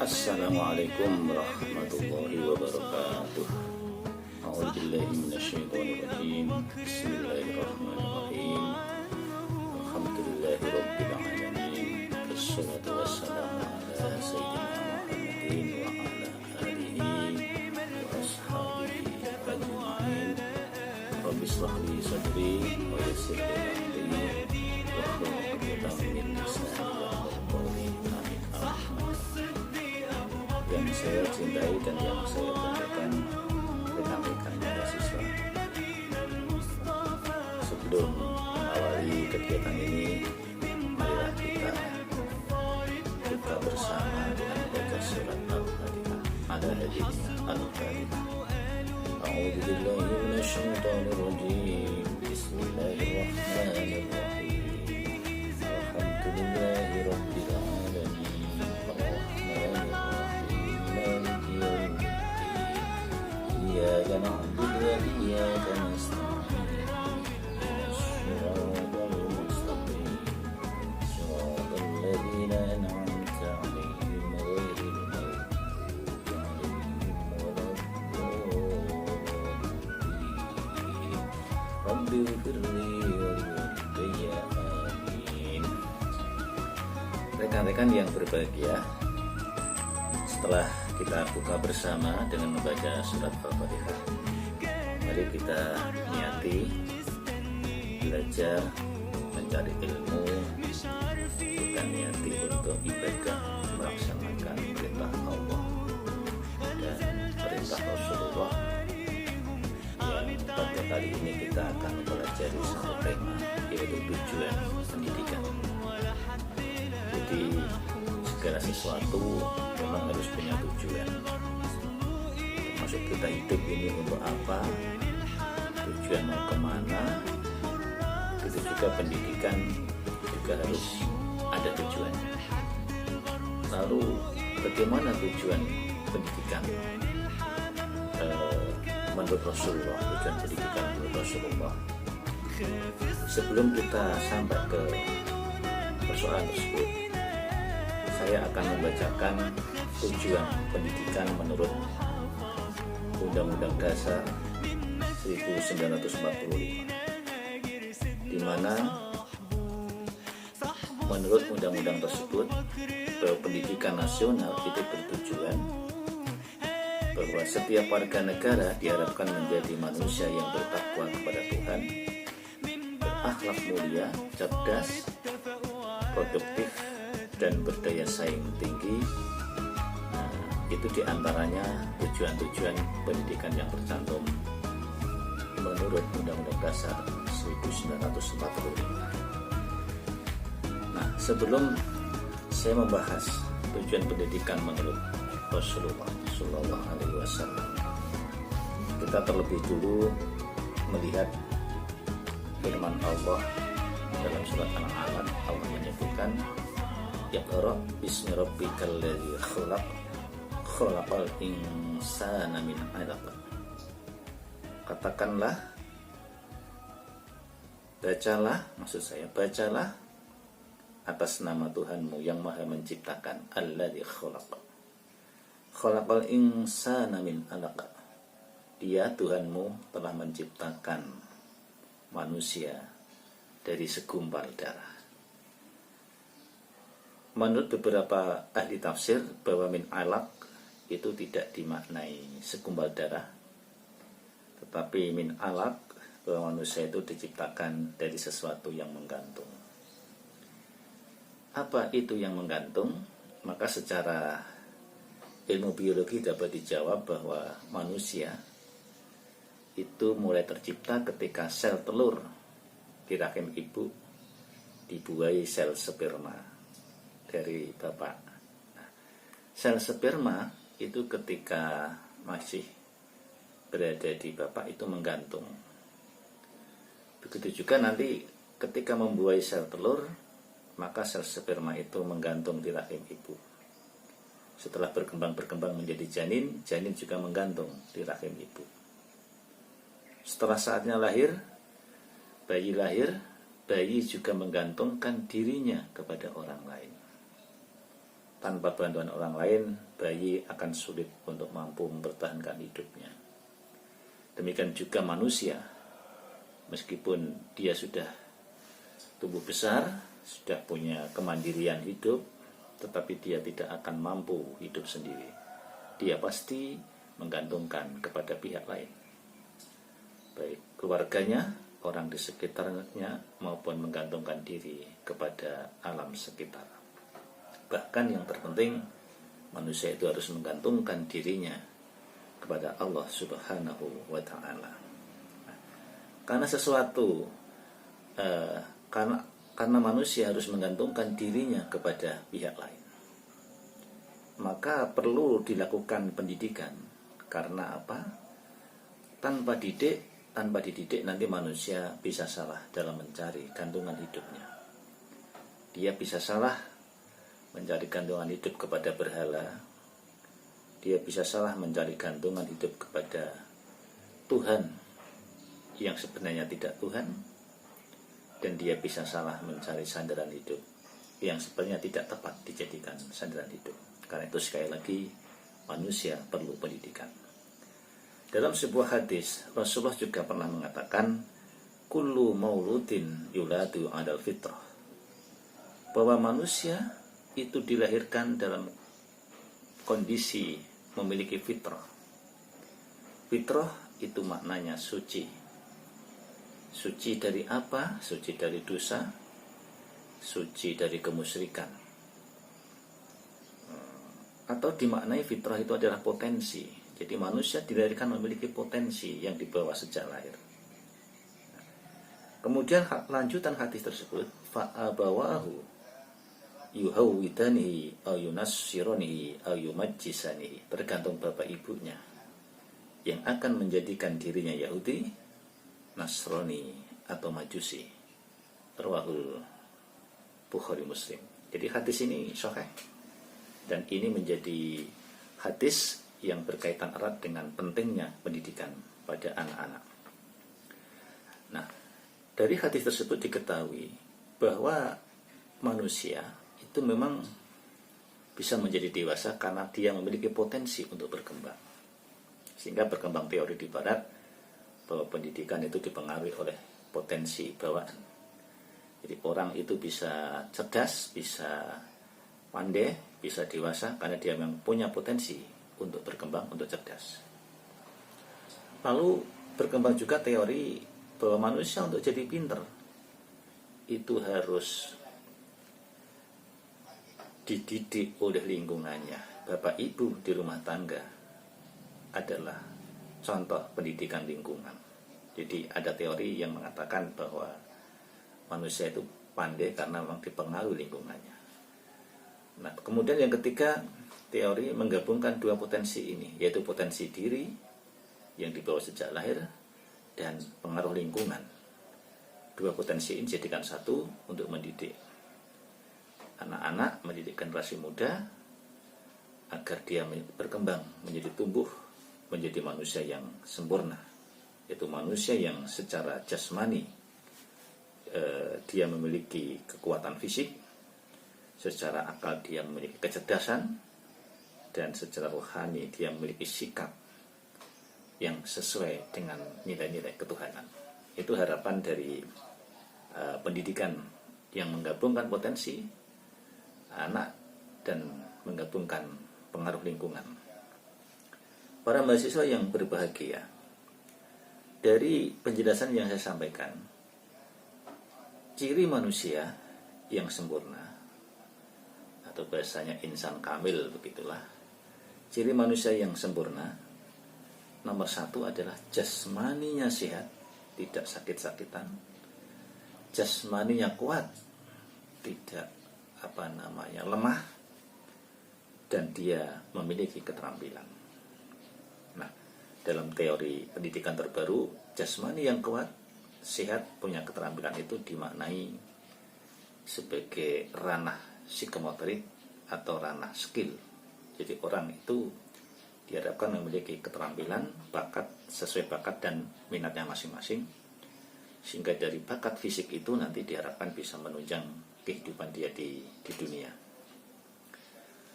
Assalamualaikum warahmatullahi wabarakatuh. A'udzubillahi minasyaitonirrajim. Bismillahirrahmanirrahim. Alhamdulillahi rabbil alamin. Wassalatu wassalamu ala sayyidina Muhammadin wa ala alihi wa ashabihi ajma'in. Rabbi shrah li sadri wa yassir li amri wahlul 'uqdatam min lisani yafqahu qawli. Yang saya cintai dan yang saya banggakan rekan-rekan mahasiswa, sebelum mengawali kegiatan ini, marilah kita buka bersama dengan membaca surat Al-Fatihah. Ada hadisnya Al-Fatihah. A'udzubillahi minasyaitonirrajim. Bismillahirrahmanirrahim. Alhamdulillahi rabbil alamin. إياك نعبد وإياك نستعين الصراط المستقيم صراط الذين أنعمت عليهم غير المغضوب عليهم ولا الضالين رب اغفر لي ولوالدي آمين. Rekan-rekan yang berbahagia, setelah kita buka bersama dengan membaca surat Al-Fatihah, mari kita niati belajar mencari ilmu, kita niati untuk ibadah, melaksanakan perintah Allah dan perintah Rasulullah. Yang pada kali ini kita akan mempelajari satu tema, yaitu tujuan pendidikan. Jadi segala sesuatu memang harus punya tujuan. Maksud kita hidup ini untuk apa, tujuan mau kemana. Itu juga pendidikan juga harus ada tujuannya. Lalu bagaimana tujuan pendidikan menurut Rasulullah, tujuan pendidikan menurut Rasulullah? Sebelum kita sampai ke persoalan tersebut, saya akan membacakan tujuan pendidikan menurut Undang-Undang Dasar 1945, di mana menurut undang-undang tersebut bahwa pendidikan nasional itu bertujuan bahwa setiap warga negara diharapkan menjadi manusia yang bertakwa kepada Tuhan, berakhlak mulia, cerdas, produktif, dan berdaya saing tinggi. Itu diantaranya tujuan-tujuan pendidikan yang tercantum menurut Undang-Undang Dasar 1945. Nah, sebelum saya membahas tujuan pendidikan menurut Rasulullah Shallallahu Alaihi Wasallam, kita terlebih dulu melihat firman Allah dalam surat Al-Alaq. Allah menyebutkan, Iqra bismi rabbikal ladzi khalaq khalaqal insana min 'alaq. Katakanlah, bacalah atas nama Tuhanmu yang Maha menciptakan, alladzi khalaq khalaqal insana min 'alaq. Dia, Tuhanmu, telah menciptakan manusia dari segumpal darah. Menurut beberapa ahli tafsir, bahwa min alaq itu tidak dimaknai segumpal darah, tetapi min alaq bahwa manusia itu diciptakan dari sesuatu yang menggantung. Apa itu yang menggantung? Maka secara ilmu biologi dapat dijawab bahwa manusia itu mulai tercipta ketika sel telur di rahim ibu dibuahi sel sperma dari bapak. Nah, sel sperma itu ketika masih berada di bapak itu menggantung. Begitu juga nanti ketika membuahi sel telur, maka sel sperma itu menggantung di rahim ibu. Setelah berkembang menjadi janin, janin juga menggantung di rahim ibu. Setelah saatnya lahir, bayi juga menggantungkan dirinya kepada orang lain. tanpa bantuan orang lain, bayi akan sulit untuk mampu mempertahankan hidupnya. Demikian juga manusia, meskipun dia sudah tumbuh besar, sudah punya kemandirian hidup, tetapi dia tidak akan mampu hidup sendiri. Dia pasti menggantungkan kepada pihak lain, baik keluarganya, orang di sekitarnya, maupun menggantungkan diri kepada alam sekitar. Bahkan yang terpenting, manusia itu harus menggantungkan dirinya kepada Allah Subhanahu wa Ta'ala. Karena sesuatu, karena manusia harus menggantungkan dirinya kepada pihak lain, maka perlu dilakukan pendidikan. Karena apa? Tanpa dididik nanti manusia bisa salah dalam mencari gantungan hidupnya. Dia bisa salah mencari gantungan hidup kepada berhala. Dia bisa salah mencari gantungan hidup kepada Tuhan yang sebenarnya tidak Tuhan. Dan dia bisa salah mencari sandaran hidup yang sebenarnya tidak tepat dijadikan sandaran hidup. Karena itu sekali lagi manusia perlu pendidikan. Dalam sebuah hadis, Rasulullah juga pernah mengatakan, kullu mauludin yuladu adal fitrah, bahwa manusia itu dilahirkan dalam kondisi memiliki fitrah. Fitrah itu maknanya suci. Suci dari apa? Suci dari dosa, suci dari kemusyrikan. Atau dimaknai fitrah itu adalah potensi. Jadi manusia dilahirkan memiliki potensi yang dibawa sejak lahir. Kemudian lanjutan hadis tersebut, fa'abawahu yuhawwidanihi au yunassiranihi au yumajjisanihi, tergantung bapak ibunya yang akan menjadikan dirinya Yahudi, Nasrani atau Majusi. Rawahul Bukhari Muslim. Jadi hadis ini sahih, dan ini menjadi hadis yang berkaitan erat dengan pentingnya pendidikan pada anak-anak. Nah, dari hadis tersebut diketahui bahwa manusia itu memang bisa menjadi dewasa karena dia memiliki potensi untuk berkembang. Sehingga berkembang teori di barat bahwa pendidikan itu dipengaruhi oleh potensi bawaan. Jadi orang itu bisa cerdas, bisa pandai, bisa dewasa karena dia memang punya potensi untuk berkembang, untuk cerdas. Lalu berkembang juga teori bahwa manusia untuk jadi pinter itu harus dididik oleh lingkungannya. Bapak ibu di rumah tangga adalah contoh pendidikan lingkungan. Jadi ada teori yang mengatakan bahwa manusia itu pandai karena memang dipengaruhi lingkungannya. Nah, kemudian yang ketiga, teori menggabungkan dua potensi ini, yaitu potensi diri yang dibawa sejak lahir dan pengaruh lingkungan. Dua potensi ini dijadikan satu untuk mendidik anak-anak, mendidik generasi muda agar dia berkembang menjadi tumbuh menjadi manusia yang sempurna, yaitu manusia yang secara jasmani dia memiliki kekuatan fisik, secara akal dia memiliki kecerdasan, dan secara rohani dia memiliki sikap yang sesuai dengan nilai-nilai ketuhanan. Itu harapan dari pendidikan yang menggabungkan potensi anak dan menggabungkan pengaruh lingkungan. Para mahasiswa yang berbahagia, dari penjelasan yang saya sampaikan, ciri manusia yang sempurna atau bahasanya insan kamil begitulah. Ciri manusia yang sempurna nomor satu adalah jasmaninya sehat, tidak sakit-sakitan. Jasmaninya kuat, tidak lemah, dan dia memiliki keterampilan. Nah, dalam teori pendidikan terbaru, jasmani yang kuat, sehat, punya keterampilan itu dimaknai sebagai ranah psikomotorik atau ranah skill. Jadi orang itu diharapkan memiliki keterampilan, bakat, sesuai bakat dan minatnya masing-masing, sehingga dari bakat fisik itu nanti diharapkan bisa menunjang kehidupan dia di dunia.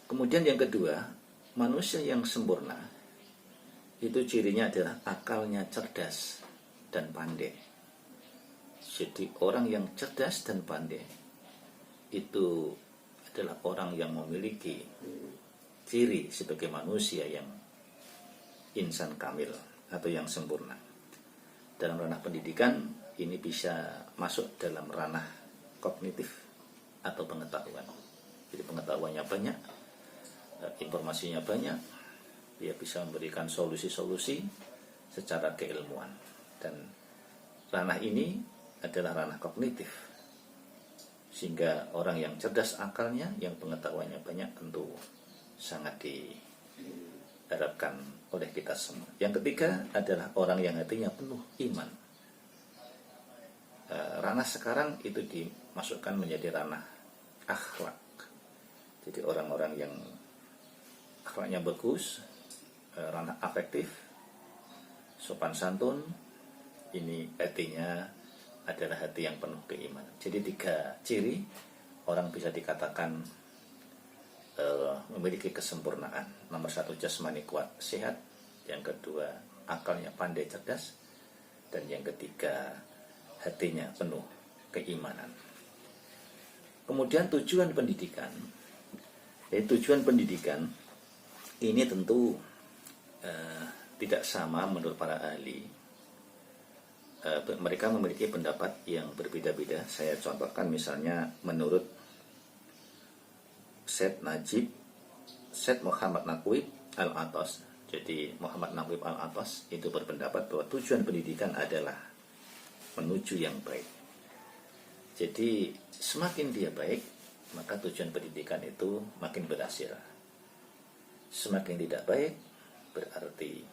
Kemudian yang kedua, manusia yang sempurna itu cirinya adalah akalnya cerdas dan pandai. Jadi orang yang cerdas dan pandai itu adalah orang yang memiliki ciri sebagai manusia yang insan kamil atau yang sempurna. Dalam ranah pendidikan ini bisa masuk dalam ranah kognitif atau pengetahuan. Jadi pengetahuannya banyak, informasinya banyak, dia bisa memberikan solusi-solusi secara keilmuan. Dan ranah ini adalah ranah kognitif, sehingga orang yang cerdas akalnya, yang pengetahuannya banyak, tentu sangat diharapkan oleh kita semua. Yang ketiga adalah orang yang hatinya penuh iman. Ranah sekarang itu dimasukkan menjadi ranah akhlak. Jadi orang-orang yang akhlaknya bagus, ranah afektif, sopan santun, ini hatinya adalah hati yang penuh keimanan. Jadi 3 ciri orang bisa dikatakan memiliki kesempurnaan. Nomor 1, jasmani kuat sehat. Yang kedua, akalnya pandai cerdas. Dan yang ketiga, hatinya penuh keimanan. Kemudian tujuan pendidikan. Tujuan pendidikan ini tentu tidak sama menurut para ahli. Mereka memiliki pendapat yang berbeda-beda. Saya contohkan misalnya menurut Syed Muhammad Naqib Al-Atas. Jadi Muhammad Naqib Al-Atas itu berpendapat bahwa tujuan pendidikan adalah menuju yang baik. Jadi semakin dia baik, maka tujuan pendidikan itu makin berhasil. Semakin tidak baik, berarti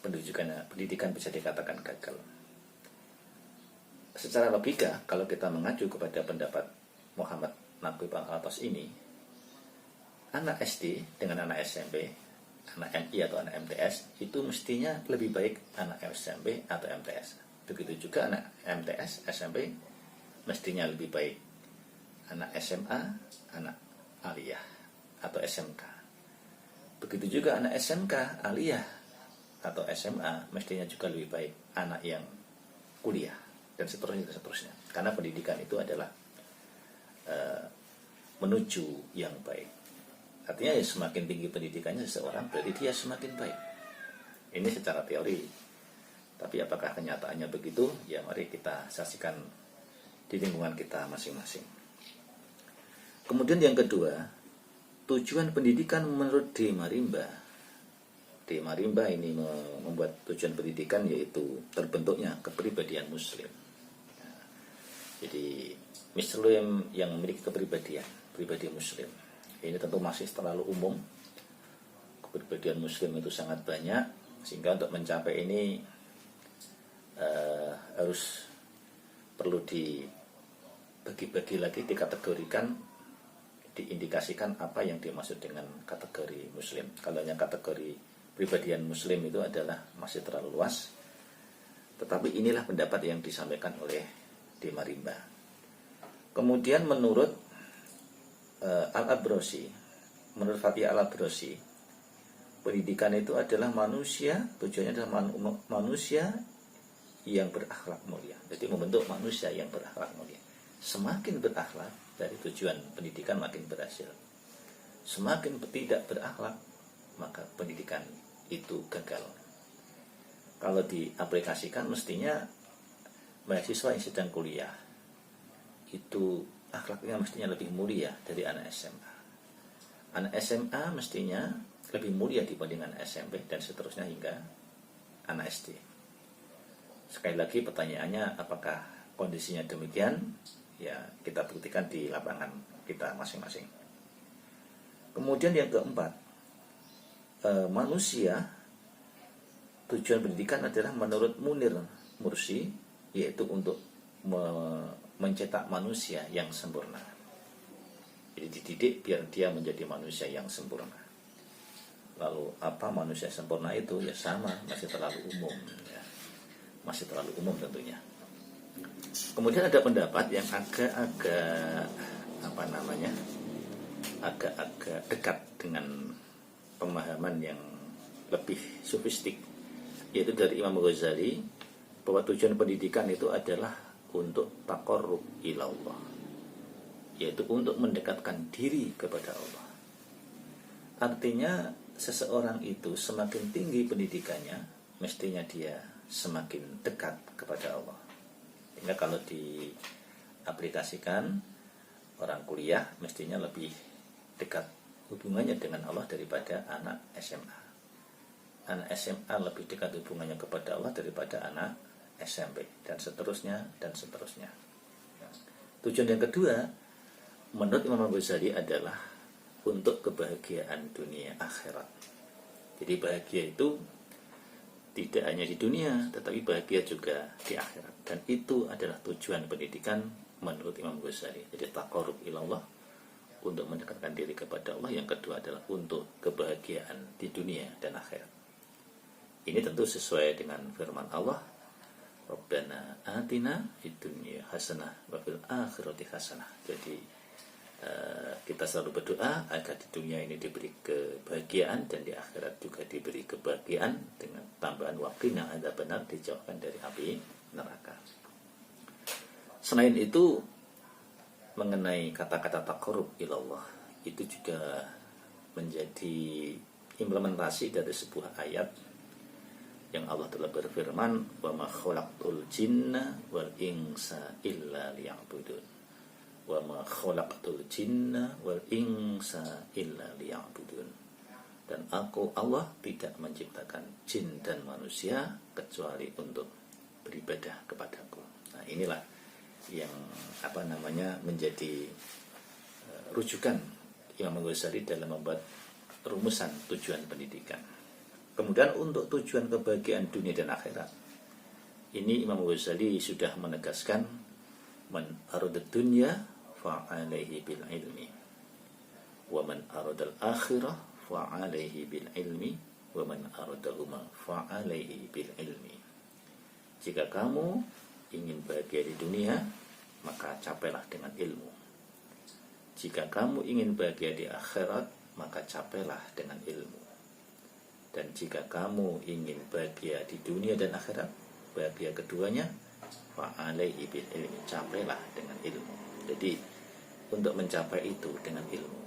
pendidikan bisa dikatakan gagal. Secara logika, kalau kita mengacu kepada pendapat Muhammad Naqib Al-Atas ini, anak SD dengan anak SMP, anak MI atau anak MTS, itu mestinya lebih baik anak SMP atau MTS. Begitu juga anak MTS, SMP, mestinya lebih baik anak SMA, anak aliyah atau SMK. Begitu juga anak SMK, aliyah atau SMA, mestinya juga lebih baik anak yang kuliah. Dan seterusnya. Karena pendidikan itu adalah menuju yang baik. Artinya ya, semakin tinggi pendidikannya seseorang, berarti dia semakin baik. Ini secara teori. Tapi apakah kenyataannya begitu? Ya mari kita saksikan di lingkungan kita masing-masing. Kemudian yang kedua, tujuan pendidikan menurut D. Marimba. D. Marimba ini membuat tujuan pendidikan yaitu terbentuknya kepribadian Muslim. Jadi Muslim yang memiliki pribadi Muslim. Ini tentu masih terlalu umum. Kepribadian Muslim itu sangat banyak, sehingga untuk mencapai ini harus perlu dibagi-bagi lagi, dikategorikan, diindikasikan apa yang dimaksud dengan kategori Muslim. Kalau yang kategori pribadian Muslim itu adalah masih terlalu luas. Tetapi inilah pendapat yang disampaikan oleh D. Marimba. Kemudian menurut Al-Abrasi, menurut Fatih Al-Abrasi, pendidikan itu adalah manusia, tujuannya adalah manusia yang berakhlak mulia. Jadi membentuk manusia yang berakhlak mulia. Semakin berakhlak, dari tujuan pendidikan makin berhasil. Semakin tidak berakhlak, maka pendidikan itu gagal. Kalau diaplikasikan mestinya mahasiswa yang sedang kuliah itu akhlaknya mestinya lebih mulia dari anak SMA. Anak SMA mestinya lebih mulia dibanding anak SMP dan seterusnya hingga anak SD. Sekali lagi pertanyaannya, apakah kondisinya demikian? Ya, kita buktikan di lapangan kita masing-masing. Kemudian yang keempat, manusia, tujuan pendidikan adalah menurut Munir Mursi, yaitu untuk mencetak manusia yang sempurna. Jadi dididik biar dia menjadi manusia yang sempurna. Lalu apa manusia sempurna itu? Ya sama, masih terlalu umum ya. Masih terlalu umum tentunya. Kemudian ada pendapat yang agak agak-agak dekat dengan pemahaman yang lebih sofistik, yaitu dari Imam Ghazali, bahwa tujuan pendidikan itu adalah untuk taqarrub ilallah, yaitu untuk mendekatkan diri kepada Allah. Artinya seseorang itu semakin tinggi pendidikannya, mestinya dia semakin dekat kepada Allah. Sehingga kalau diaplikasikan, orang kuliah mestinya lebih dekat hubungannya dengan Allah daripada anak SMA. Anak SMA lebih dekat hubungannya kepada Allah daripada anak SMP, dan seterusnya dan seterusnya. Tujuan yang kedua menurut Imam Ghazali adalah untuk kebahagiaan dunia akhirat. Jadi bahagia itu tidak hanya di dunia, tetapi bahagia juga di akhirat. Dan itu adalah tujuan pendidikan menurut Imam Ghazali. Jadi taqarrub ilallah, untuk mendekatkan diri kepada Allah. Yang kedua adalah untuk kebahagiaan di dunia dan akhirat. Ini tentu sesuai dengan firman Allah, Rabbana atina fid dunya hasanah wa fil akhirati hasanah. Jadi kita selalu berdoa agar di dunia ini diberi kebahagiaan dan di akhirat juga diberi kebahagiaan, dengan tambahan waqina adzabannar, dijauhkan dari api neraka. Selain itu, mengenai kata-kata taqarrub ilallah, itu juga menjadi implementasi dari sebuah ayat yang Allah telah berfirman, wa ma khalaqtul jinna wal insa illa liya'budun. Wa ma khalaqtul jinna wal insa illa liya'budun. Dan aku Allah tidak menciptakan jin dan manusia kecuali untuk beribadah kepadaku. Nah, inilah yang menjadi rujukan Imam Ghazali dalam membuat rumusan tujuan pendidikan. Kemudian untuk tujuan kebahagiaan dunia dan akhirat, ini Imam Ghazali sudah menegaskan, man aradad dunya fa'alaihi bil ilmi, wa man aradal akhirah fa'alaihi bil ilmi, wa man aradahuma fa'alaihi bil ilmi. Jika kamu ingin bahagia di dunia, maka capailah dengan ilmu. Jika kamu ingin bahagia di akhirat, maka capailah dengan ilmu. Dan jika kamu ingin bahagia di dunia dan akhirat, bahagia keduanya, fa'alaihi bil ilmi, capailah dengan ilmu. Jadi untuk mencapai itu dengan ilmu,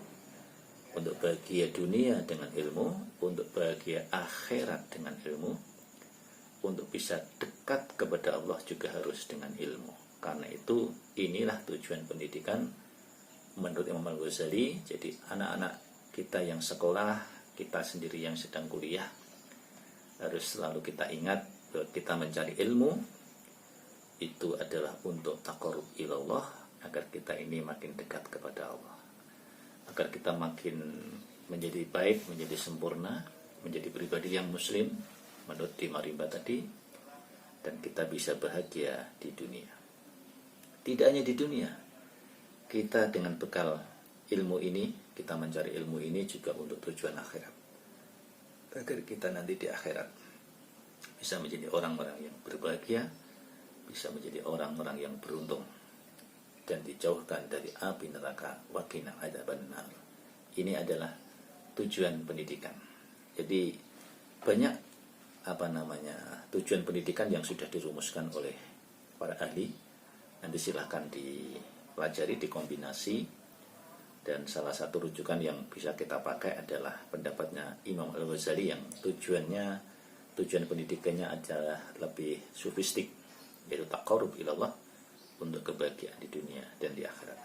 untuk bahagia dunia dengan ilmu, untuk bahagia akhirat dengan ilmu, untuk bisa dekat kepada Allah juga harus dengan ilmu. Karena itu inilah tujuan pendidikan menurut Imam Ghazali. Jadi anak-anak kita yang sekolah, kita sendiri yang sedang kuliah, harus selalu kita ingat bahwa kita mencari ilmu itu adalah untuk taqarrub ilallah, agar kita ini makin dekat kepada Allah, agar kita makin menjadi baik, menjadi sempurna, menjadi pribadi yang muslim menurut di Marimba tadi, dan kita bisa bahagia di dunia. Tidak hanya di dunia, kita dengan bekal ilmu ini, kita mencari ilmu ini juga untuk tujuan akhirat, agar kita nanti di akhirat bisa menjadi orang-orang yang berbahagia, bisa menjadi orang-orang yang beruntung, dan dijauhkan dari api neraka, waqina adzabannar. Ini adalah tujuan pendidikan. Jadi banyak tujuan pendidikan yang sudah dirumuskan oleh para ahli. Nanti silahkan dipelajari, dikombinasi, dan salah satu rujukan yang bisa kita pakai adalah pendapatnya Imam Al-Ghazali yang tujuan pendidikannya adalah lebih sofistik, yaitu taqarrub ilallah, untuk kebahagiaan di dunia dan di akhirat.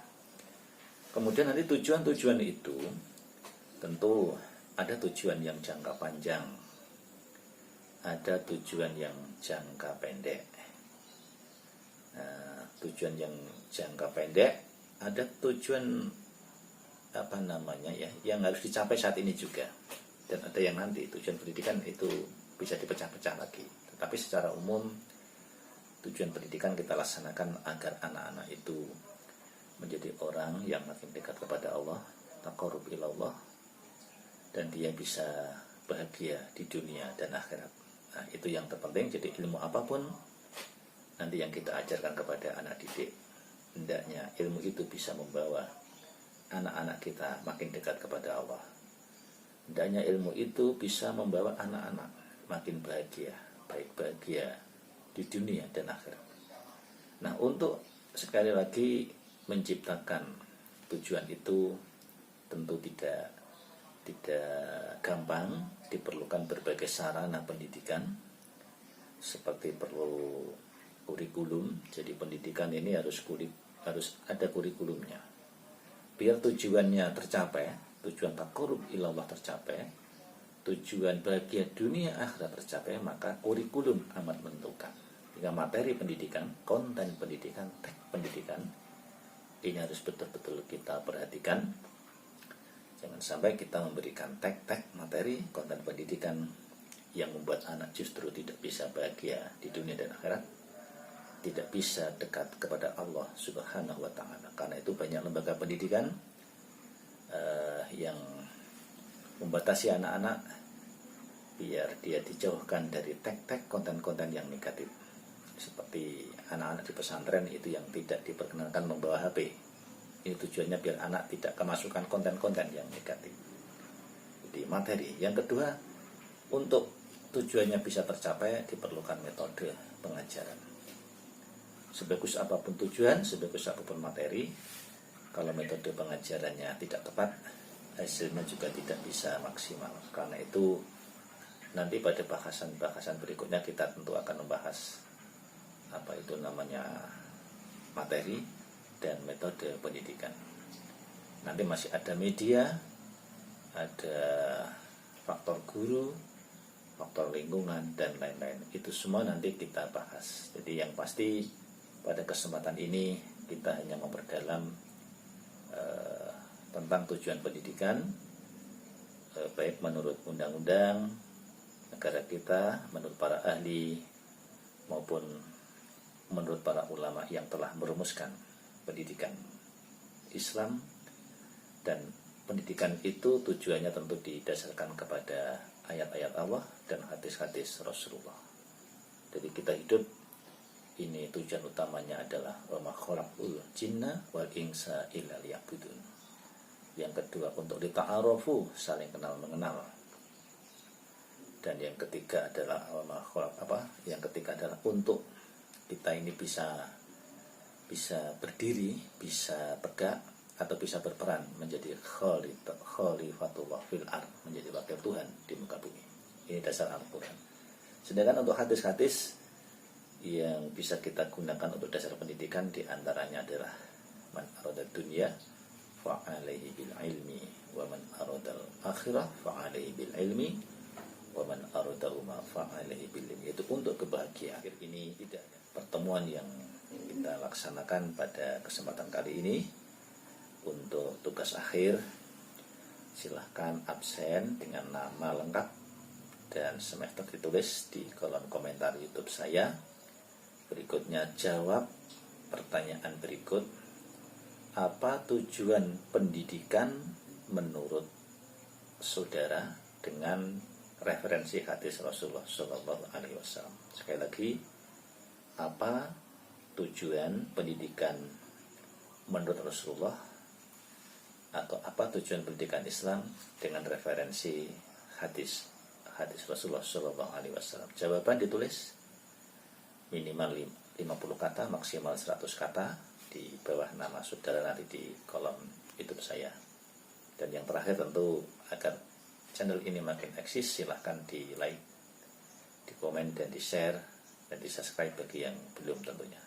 Kemudian nanti tujuan-tujuan itu tentu ada tujuan yang jangka panjang, ada tujuan yang jangka pendek. Tujuan yang jangka pendek, ada tujuan yang harus dicapai saat ini juga, dan ada yang nanti. Tujuan pendidikan itu bisa dipecah-pecah lagi, tetapi secara umum tujuan pendidikan kita laksanakan agar anak-anak itu menjadi orang yang makin dekat kepada Allah, taqarrub ilallah, dan dia bisa bahagia di dunia dan akhirat. Nah, itu yang terpenting. Jadi ilmu apapun nanti yang kita ajarkan kepada anak didik, hendaknya ilmu itu bisa membawa anak-anak kita makin dekat kepada Allah. Hendaknya ilmu itu bisa membawa anak-anak makin bahagia, baik bahagia di dunia dan akhirat. Nah, untuk sekali lagi menciptakan tujuan itu tentu tidak gampang, diperlukan berbagai sarana pendidikan, seperti perlu kurikulum. Jadi pendidikan ini harus ada kurikulumnya. Biar tujuannya tercapai, tujuan taqarrub ilallah tercapai, tujuan bahagia dunia akhirat tercapai, maka kurikulum amat menentukan. Jika materi pendidikan, konten pendidikan, teks pendidikan, ini harus betul-betul kita perhatikan. Jangan sampai kita memberikan teks materi, konten pendidikan yang membuat anak justru tidak bisa bahagia di dunia dan akhirat, tidak bisa dekat kepada Allah Subhanahu wa Ta'ala. Karena itu banyak lembaga pendidikan yang membatasi anak-anak biar dia dijauhkan dari teks konten-konten yang negatif. Seperti anak-anak di pesantren itu yang tidak diperkenankan membawa HP. Ini tujuannya biar anak tidak kemasukan konten-konten yang negatif. Jadi materi. Yang kedua, untuk tujuannya bisa tercapai diperlukan metode pengajaran. Sebagus apapun tujuan, sebagus apapun materi, kalau metode pengajarannya tidak tepat, hasilnya juga tidak bisa maksimal. Karena itu nanti pada bahasan-bahasan berikutnya kita tentu akan membahas apa itu namanya materi dan metode pendidikan. Nanti masih ada media, ada faktor guru, faktor lingkungan, dan lain-lain. Itu semua nanti kita bahas. Jadi yang pasti pada kesempatan ini kita hanya memperdalam tentang tujuan pendidikan, baik menurut undang-undang negara kita, menurut para ahli, maupun menurut para ulama yang telah merumuskan pendidikan Islam. Dan pendidikan itu tujuannya tentu didasarkan kepada ayat-ayat Allah dan hadis-hadis Rasulullah. Jadi kita hidup ini tujuan utamanya adalah wa ma khalaqul jinna wal insa illa liya'budun. Yang kedua untuk lita'arofu, saling kenal mengenal. Dan yang ketiga adalah Yang ketiga adalah untuk kita ini bisa berdiri, bisa tegak, atau bisa berperan menjadi khalifatullah fil ard, menjadi wakil Tuhan di muka bumi. Ini dasar Al-Quran. Sedangkan untuk hadis-hadis yang bisa kita gunakan untuk dasar pendidikan diantaranya adalah man arada dunya fa'alaihi bil ilmi wa man aradal akhirah fa'alaihi bil ilmi wa man aradahuma fa'alaihi bil ilmi. Itu untuk kebahagiaan. Ini tidak ada pertemuan yang kita laksanakan pada kesempatan kali ini. Untuk tugas akhir, silahkan absen dengan nama lengkap dan semester ditulis di kolom komentar YouTube saya. Berikutnya jawab pertanyaan berikut. Apa tujuan pendidikan menurut saudara dengan referensi hadis Rasulullah SAW? Sekali lagi, apa tujuan pendidikan menurut Rasulullah, atau apa tujuan pendidikan Islam dengan referensi hadis Rasulullah SAW? Jawaban ditulis minimal 50 kata, maksimal 100 kata di bawah nama saudara nanti di kolom YouTube saya. Dan yang terakhir tentu agar channel ini makin eksis, silahkan di like, di komen, dan di share, dan di subscribe bagi yang belum tentunya.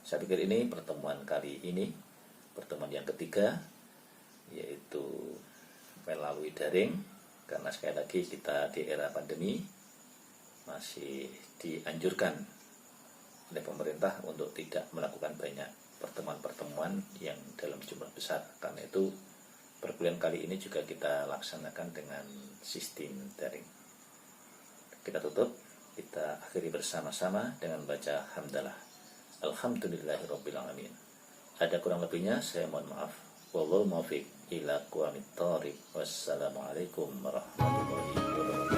Saya pikir ini pertemuan kali ini, pertemuan yang ketiga, yaitu melalui daring, karena sekali lagi kita di era pandemi masih dianjurkan oleh pemerintah untuk tidak melakukan banyak pertemuan-pertemuan yang dalam jumlah besar. Karena itu perkuliahan kali ini juga kita laksanakan dengan sistem daring. Kita tutup, kita akhiri bersama-sama dengan baca hamdalah. Alhamdulillahirabbil alamin. Ada kurang lebihnya saya mohon maaf. Wallahu muwaffiq ila aqwamit thoriq. Wassalamualaikum warahmatullahi wabarakatuh.